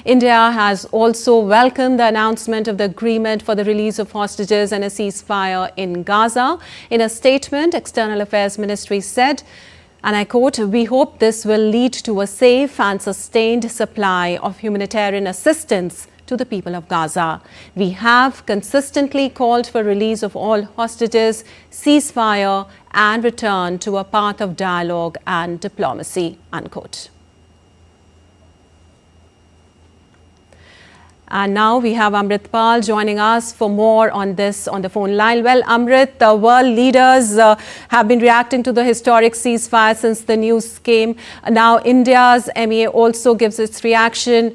India has also welcomed the announcement of the agreement for the release of hostages and a ceasefire in Gaza. In a statement, External Affairs Ministry said, and I quote, "We hope this will lead to a safe and sustained supply of humanitarian assistance to the people of Gaza. We have consistently called for release of all hostages, ceasefire and return to a path of dialogue and diplomacy," unquote. And now we have Amrit Pal joining us for more on this on the phone line. Well, Amrit, the world leaders have been reacting to the historic ceasefire since the news came. Now India's MEA also gives its reaction.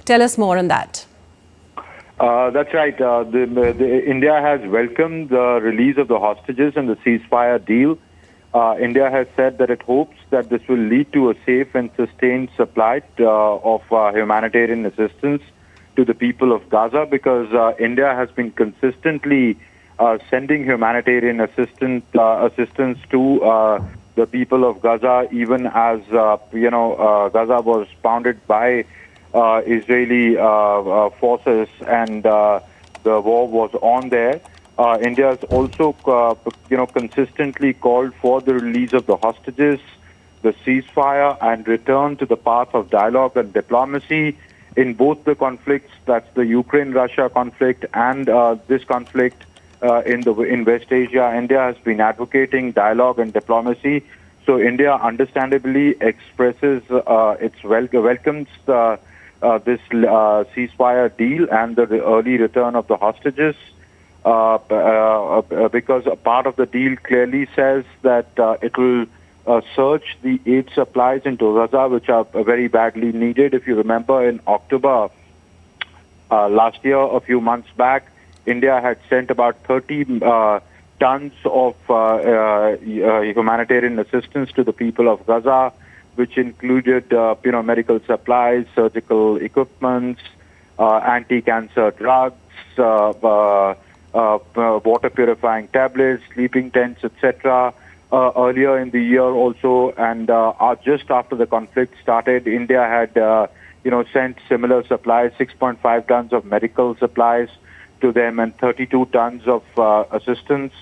Tell us more on that. That's right. India has welcomed the release of the hostages and the ceasefire deal. India has said that it hopes that this will lead to a safe and sustained supply of humanitarian assistance to the people of Gaza, because India has been consistently sending humanitarian assistance to the people of Gaza, even as Gaza was pounded by Israeli forces and the war was on there. India has also, consistently called for the release of the hostages, the ceasefire, and return to the path of dialogue and diplomacy in both the conflicts. That's the Ukraine-Russia conflict and this conflict in West Asia. India has been advocating dialogue and diplomacy. So India understandably expresses welcomes this ceasefire deal and the early return of the hostages, because a part of the deal clearly says that it will surge the aid supplies into Gaza, which are very badly needed. If you remember, in October last year, a few months back, India had sent about 30 tons of humanitarian assistance to the people of Gaza, which included, medical supplies, surgical equipment, anti-cancer drugs, water purifying tablets, sleeping tents, etc. Earlier in the year also, and just after the conflict started, India had, sent similar supplies, 6.5 tons of medical supplies to them and 32 tons of assistance,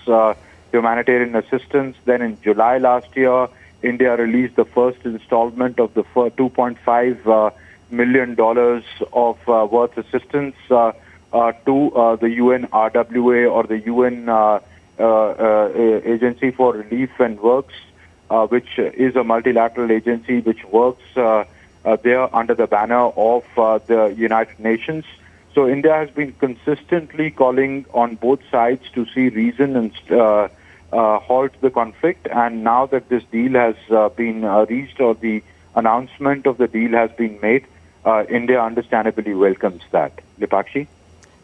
humanitarian assistance. Then in July last year, India released the first installment of the $2.5 million of worth assistance to the UN RWA, or the UN Agency for Relief and Works, which is a multilateral agency which works there under the banner of the United Nations. So India has been consistently calling on both sides to see reason and halt the conflict. And now that this deal has been reached, or the announcement of the deal has been made, India understandably welcomes that. Lipakshi?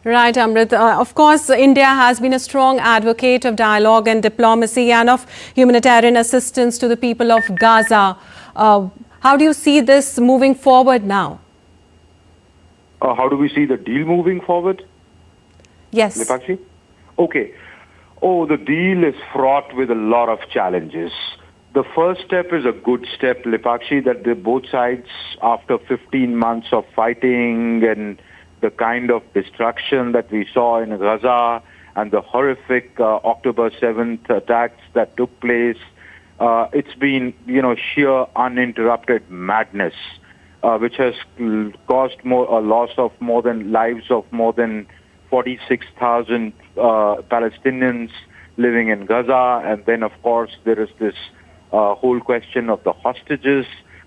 Right, Amrit. Of course, India has been a strong advocate of dialogue and diplomacy and of humanitarian assistance to the people of Gaza. How do you see this moving forward now? How do we see the deal moving forward? Yes. Lipakshi? Okay. Oh, the deal is fraught with a lot of challenges. The first step is a good step, Lipakshi, that both sides, after 15 months of fighting and the kind of destruction that we saw in Gaza and the horrific October 7th attacks that took place, it's been, sheer uninterrupted madness, which has caused a loss of lives of more than 46,000 Palestinians living in Gaza. And then, of course, there is this whole question of the hostages,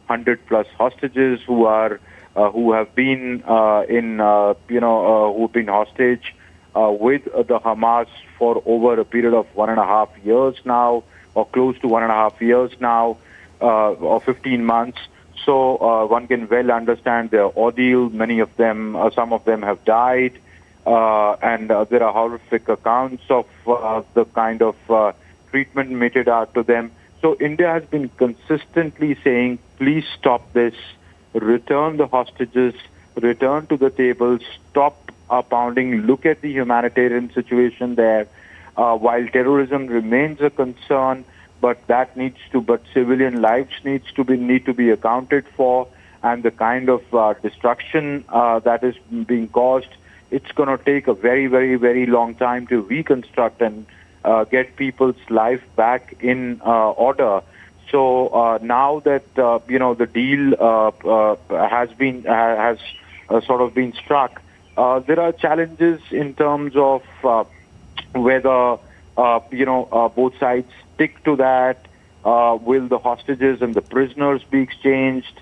100+ hostages who have been who've been hostage with the Hamas for over a period of 1.5 years now, or close to 1.5 years now, or 15 months. So one can well understand their ordeal. Many of them, some of them have died, and there are horrific accounts of the kind of treatment meted out to them. So India has been consistently saying, please stop this, return the hostages, return to the table, stop pounding, look at the humanitarian situation there. While terrorism remains a concern, but civilian lives need to be accounted for, and the kind of destruction that is being caused, it's going to take a very, very, very long time to reconstruct and get people's life back in order. So now that the deal has sort of been struck, there are challenges in terms of whether both sides stick to that. Will the hostages and the prisoners be exchanged?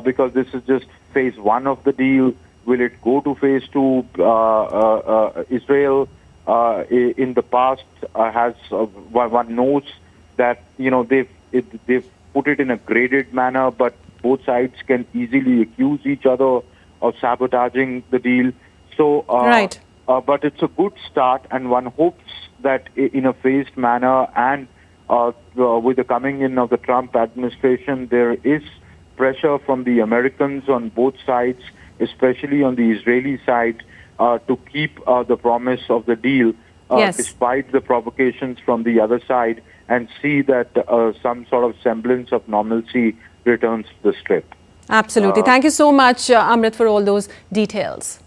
Because this is just phase one of the deal. Will it go to phase two? Israel in the past has one knows that they've put it in a graded manner, but both sides can easily accuse each other of sabotaging the deal. So, right. But it's a good start, and one hopes that in a phased manner and with the coming in of the Trump administration, there is pressure from the Americans on both sides, especially on the Israeli side, to keep the promise of the deal, yes, despite the provocations from the other side, and see that some sort of semblance of normalcy returns to the Strip. Absolutely. Thank you so much, Amrit, for all those details.